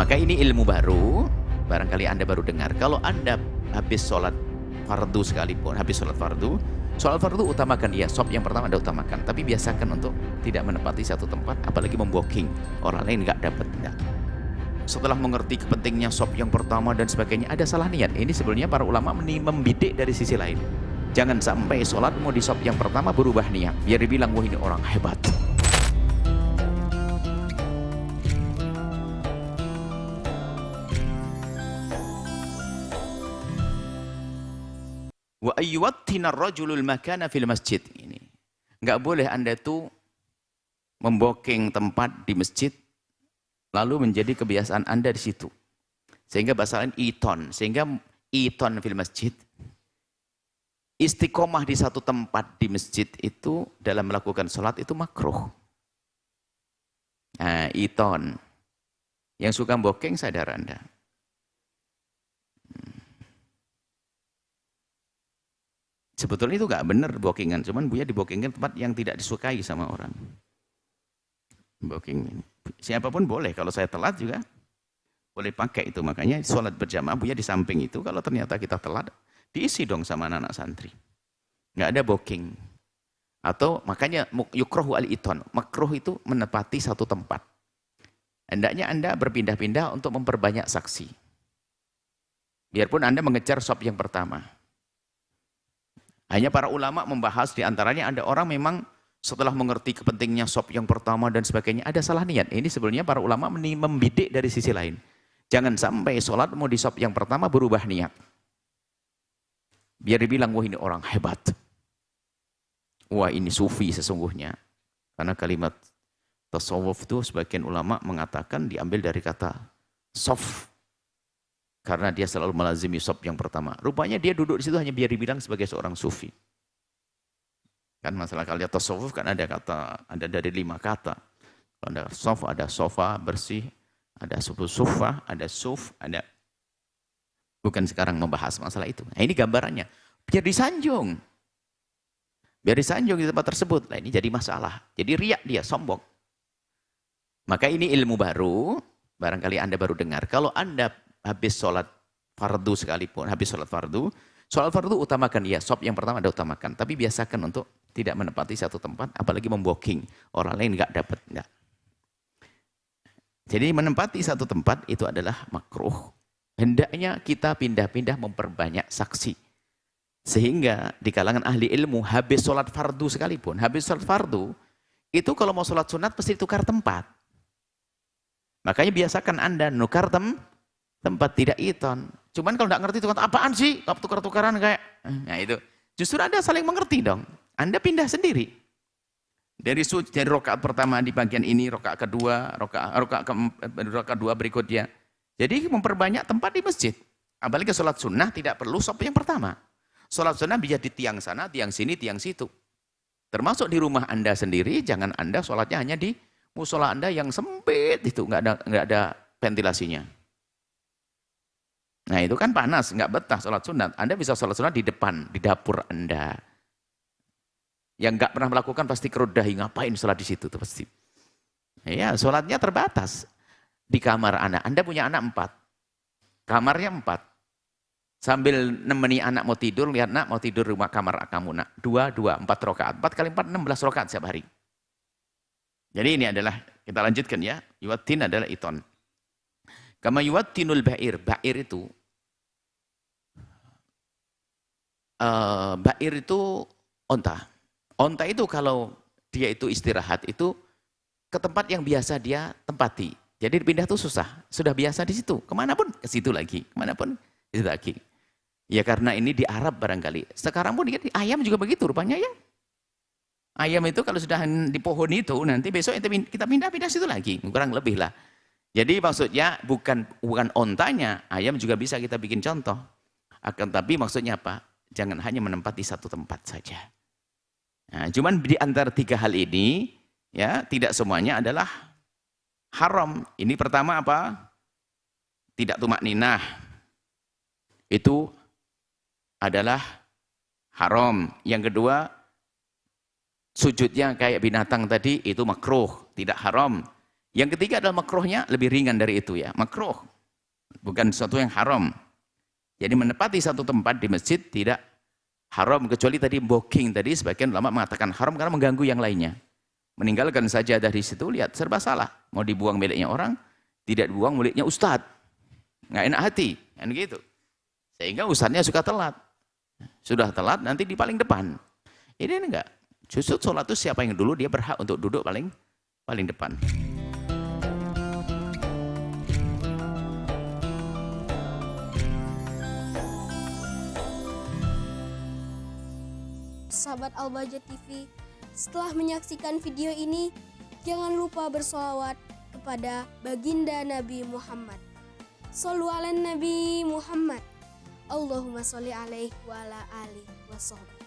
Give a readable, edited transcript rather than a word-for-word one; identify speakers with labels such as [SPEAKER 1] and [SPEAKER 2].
[SPEAKER 1] Maka ini ilmu baru, barangkali Anda baru dengar. Kalau Anda habis sholat fardu sekalipun, habis sholat fardu utamakan ya, shop yang pertama Anda utamakan. Tapi biasakan untuk tidak menempati satu tempat, apalagi memblocking orang lain nggak dapat. Enggak. Setelah mengerti kepentingnya shop yang pertama dan sebagainya, ada salah niat. Ini sebenarnya para ulama membidik dari sisi lain. Jangan sampai sholatmu di shop yang pertama berubah niat, biar dibilang wah ini orang hebat. Wa ayyuwattinar rajulul makana fil masjid. Ini nggak boleh Anda tuh membooking tempat di masjid lalu menjadi kebiasaan Anda di situ. Sehingga bahasa lain iton, sehingga iton fil masjid. Istiqomah di satu tempat di masjid itu dalam melakukan sholat itu makruh. Nah, iton. Yang suka booking sadar Anda. Sebetulnya itu nggak benar bookingan, cuman Buya dibookingan tempat yang tidak disukai sama orang. Booking, siapapun boleh, kalau saya telat juga boleh pakai itu. Makanya sholat berjamaah Buya di samping itu, kalau ternyata kita telat, diisi dong sama anak-anak santri. Nggak ada booking. Atau makanya yukrohu al-iton, makruh itu menepati satu tempat. Hendaknya Anda berpindah-pindah untuk memperbanyak saksi. Biarpun Anda mengejar shop yang pertama. Hanya para ulama membahas diantaranya ada orang memang setelah mengerti kepentingnya shop yang pertama dan sebagainya, ada salah niat. Ini sebenarnya para ulama membidik dari sisi lain. Jangan sampai sholatmu di shop yang pertama berubah niat. Biar dibilang wah ini orang hebat. Wah ini sufi sesungguhnya. Karena kalimat tasawuf itu sebagian ulama mengatakan diambil dari kata sof. Karena dia selalu melazimi shop yang pertama. Rupanya dia duduk di situ hanya biar dibilang sebagai seorang sufi. Kan masalah kalian tasawuf kan ada dari 5 kata. Kalau ada sof, ada sofa bersih, ada sufa, ada suf, ada. Bukan sekarang membahas masalah itu. Nah, ini gambarannya. Biar disanjung. Biar disanjung di tempat tersebut. Nah, ini jadi masalah. Jadi riak dia, sombong. Maka ini ilmu baru, barangkali Anda baru dengar. Kalau Anda habis sholat fardu sekalipun, habis sholat fardu utamakan ya, shop yang pertama Anda utamakan. Tapi biasakan untuk tidak menempati satu tempat, apalagi memblocking orang lain nggak dapat. Nggak. Jadi menempati satu tempat itu adalah makruh. Hendaknya kita pindah-pindah memperbanyak saksi. Sehingga di kalangan ahli ilmu, habis sholat fardu sekalipun, habis sholat fardu, itu kalau mau sholat sunat pasti tukar tempat. Makanya biasakan Anda nukar tempat, tidak iton. Cuman kalau tidak ngerti itu apaan sih? Tukar-tukaran kayak. Nah itu. Justru Anda saling mengerti dong. Anda pindah sendiri. Dari rakaat pertama di bagian ini, rakaat kedua, rakaat kedua berikutnya. Jadi memperbanyak tempat di masjid. Apalagi sholat sunnah tidak perlu shop yang pertama. Sholat sunnah bisa di tiang sana, tiang sini, tiang situ. Termasuk di rumah Anda sendiri, jangan Anda sholatnya hanya di musola Anda yang sempit itu, nggak ada ventilasinya. Nah itu kan panas, nggak betah sholat sunat. Anda bisa sholat sunat di depan, di dapur Anda. Yang nggak pernah melakukan pasti kerodahi, ngapain sholat di situ tuh pasti. Ya sholatnya terbatas. Di kamar Anda punya anak 4. Kamarnya 4. Sambil nemeni anak mau tidur, lihat nak mau tidur rumah kamar kamu nak. 2, 4 rakaat. 4 kali 4, 16 rakaat setiap hari. Jadi ini adalah, kita lanjutkan ya. Yuwatin adalah iton. Kama yuwattinul ba'ir. Ba'ir itu onta. Onta itu kalau dia itu istirahat itu ke tempat yang biasa dia tempati. Jadi pindah itu susah. Sudah biasa di situ. Kemana pun ke situ lagi. Kemana pun ke situ lagi. Ya karena ini di Arab barangkali. Sekarang pun ayam juga begitu rupanya ya. Ayam itu kalau sudah di pohon itu nanti besok kita pindah-pindah situ lagi. Kurang lebih lah. Jadi maksudnya bukan ontanya, ayam juga bisa kita bikin contoh. Akan tapi maksudnya apa? Jangan hanya menempati satu tempat saja. Nah, cuman di antara 3 hal ini, ya tidak semuanya adalah haram. Ini pertama apa? Tidak tumakninah. Itu adalah haram. Yang kedua, sujudnya kayak binatang tadi, itu makruh, tidak haram. Yang ketiga adalah makruhnya lebih ringan dari itu ya. Makruh, bukan sesuatu yang haram. Jadi menempati satu tempat di masjid tidak haram, kecuali tadi booking tadi sebagian ulama mengatakan haram karena mengganggu yang lainnya. Meninggalkan sajadah di situ, lihat serba salah. Mau dibuang miliknya orang, tidak dibuang miliknya ustadz. Nggak enak hati, kan gitu. Sehingga ustadznya suka telat. Sudah telat nanti di paling depan. Ini enggak. Justru sholat itu siapa yang dulu dia berhak untuk duduk paling depan.
[SPEAKER 2] Sahabat Al-Bahjah TV, setelah menyaksikan video ini, jangan lupa bersolawat kepada baginda Nabi Muhammad. Shollu ala Nabi Muhammad. Allahumma sholli alaihi wa ala alihi wa sahbihi.